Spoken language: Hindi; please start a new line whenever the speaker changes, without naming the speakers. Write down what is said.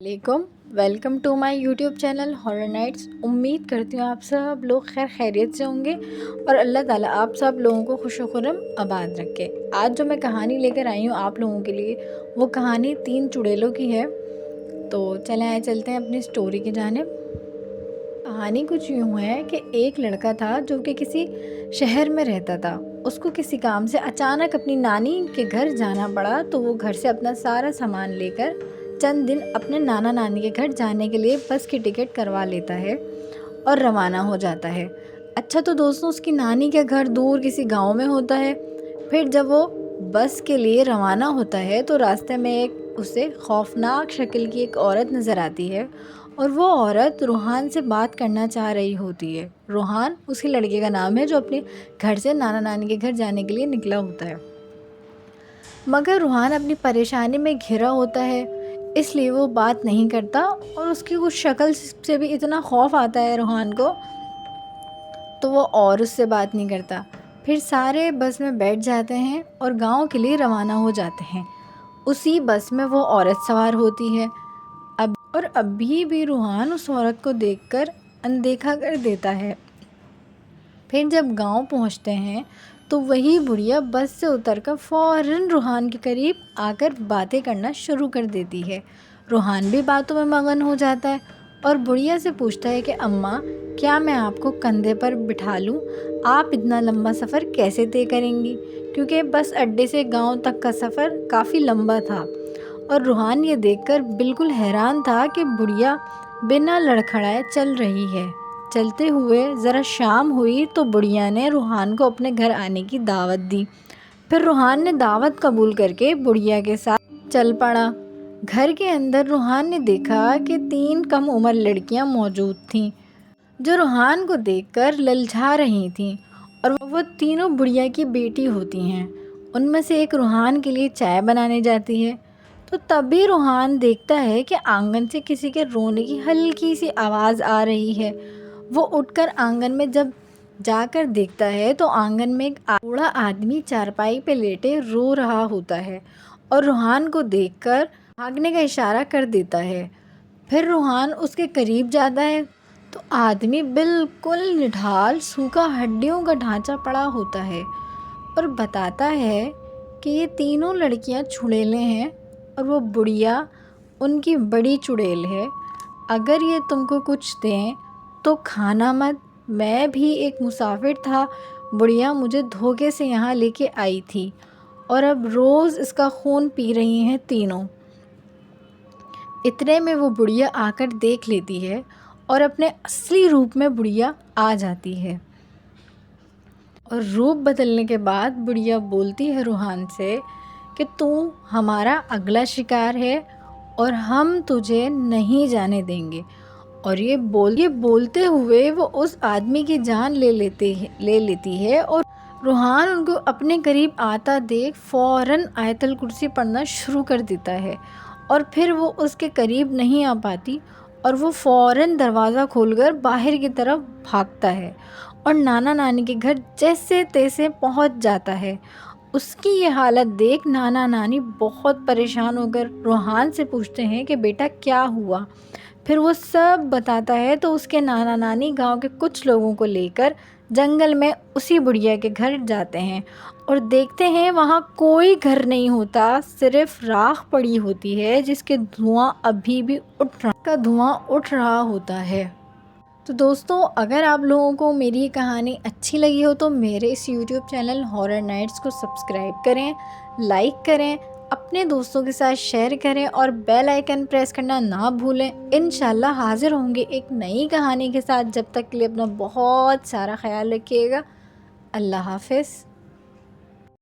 वालेकुम, welcome to my YouTube channel horror nights. उम्मीद करती हूँ आप सब लोग खैर खैरियत से होंगे और अल्लाह ताला आप सब लोगों को खुश खुरम आबाद रखे। आज जो मैं कहानी लेकर आई हूँ आप लोगों के लिए, वो कहानी 3 चुड़ैलों की है। तो चलें आए चलते हैं अपनी स्टोरी की जानिब। कहानी कुछ यूँ है कि एक लड़का था जो कि किसी शहर में रहता था। उसको किसी काम से अचानक अपनी नानी के घर जाना पड़ा, तो वो घर से अपना सारा सामान लेकर चंद दिन अपने नाना नानी के घर जाने के लिए बस की टिकट करवा लेता है और रवाना हो जाता है। अच्छा तो दोस्तों, उसकी नानी का घर दूर किसी गांव में होता है। फिर जब वो बस के लिए रवाना होता है तो रास्ते में एक उसे खौफनाक शक्ल की एक औरत नज़र आती है और वो औरत रूहान से बात करना चाह रही होती है। रूहान उसी लड़के का नाम है जो अपने घर से नाना नानी के घर जाने के लिए निकला होता है। मगर रूहान अपनी परेशानी में घिरा होता है, इसलिए वो बात नहीं करता और उसकी कुछ शक्ल से भी इतना खौफ आता है रूहान को, तो वो और उससे बात नहीं करता। फिर सारे बस में बैठ जाते हैं और गांव के लिए रवाना हो जाते हैं। उसी बस में वो औरत सवार होती है। अभी भी रूहान उस औरत को देखकर अनदेखा कर देता है। फिर जब गांव पहुंचते हैं तो वही बुढ़िया बस से उतरकर फ़ौरन रूहान के करीब आकर बातें करना शुरू कर देती है। रूहान भी बातों में मगन हो जाता है और बुढ़िया से पूछता है कि अम्मा, क्या मैं आपको कंधे पर बिठा लूं? आप इतना लंबा सफ़र कैसे तय करेंगी? क्योंकि बस अड्डे से गांव तक का सफ़र काफ़ी लंबा था। और रूहान ये देखकर बिल्कुल हैरान था कि बुढ़िया बिना लड़खड़ाए चल रही है। चलते हुए ज़रा शाम हुई तो बुढ़िया ने रूहान को अपने घर आने की दावत दी। फिर रूहान ने दावत कबूल करके बुढ़िया के साथ चल पड़ा। घर के अंदर रूहान ने देखा कि 3 कम उम्र लड़कियां मौजूद थीं जो रूहान को देखकर ललचा रही थीं, और वो तीनों बुढ़िया की बेटी होती हैं। उनमें से एक रूहान के लिए चाय बनाने जाती है। तो तभी रूहान देखता है कि आंगन से किसी के रोने की हल्की सी आवाज़ आ रही है। वो उठकर आंगन में जब जाकर देखता है तो आंगन में एक बूढ़ा आदमी चारपाई पे लेटे रो रहा होता है और रूहान को देखकर भागने का इशारा कर देता है। फिर रूहान उसके करीब जाता है तो आदमी बिल्कुल निढाल सूखा हड्डियों का ढांचा पड़ा होता है और बताता है कि ये तीनों लड़कियां चुड़ैलें हैं और वो बुढ़िया उनकी बड़ी चुड़ैल है। अगर ये तुमको कुछ दें तो खाना मत। मैं भी एक मुसाफिर था, बुढ़िया मुझे धोखे से यहाँ लेके आई थी और अब रोज़ इसका खून पी रही हैं तीनों। इतने में वो बुढ़िया आकर देख लेती है और अपने असली रूप में बुढ़िया आ जाती है। और रूप बदलने के बाद बुढ़िया बोलती है रूहान से कि तू हमारा अगला शिकार है और हम तुझे नहीं जाने देंगे। और ये बोलते हुए वो उस आदमी की जान ले लेती है और रूहान उनको अपने करीब आता देख फ़ौरन आयतल कुर्सी पढ़ना शुरू कर देता है। और फिर वो उसके करीब नहीं आ पाती और वो फ़ौरन दरवाज़ा खोलकर बाहर की तरफ भागता है और नाना नानी के घर जैसे तैसे पहुंच जाता है। उसकी ये हालत देख नाना नानी बहुत परेशान होकर रूहान से पूछते हैं कि बेटा क्या हुआ। फिर वो सब बताता है तो उसके नाना नानी गांव के कुछ लोगों को लेकर जंगल में उसी बुढ़िया के घर जाते हैं और देखते हैं वहाँ कोई घर नहीं होता, सिर्फ राख पड़ी होती है जिसके धुआं अभी भी उठ रहा होता है। तो दोस्तों, अगर आप लोगों को मेरी ये कहानी अच्छी लगी हो तो मेरे इस YouTube चैनल हॉरर नाइट्स को सब्सक्राइब करें, लाइक करें, अपने दोस्तों के साथ शेयर करें और बेल आइकन प्रेस करना ना भूलें। इंशाल्लाह हाजिर होंगे एक नई कहानी के साथ। जब तक के लिए अपना बहुत सारा ख्याल रखिएगा। अल्लाह हाफ़िज़।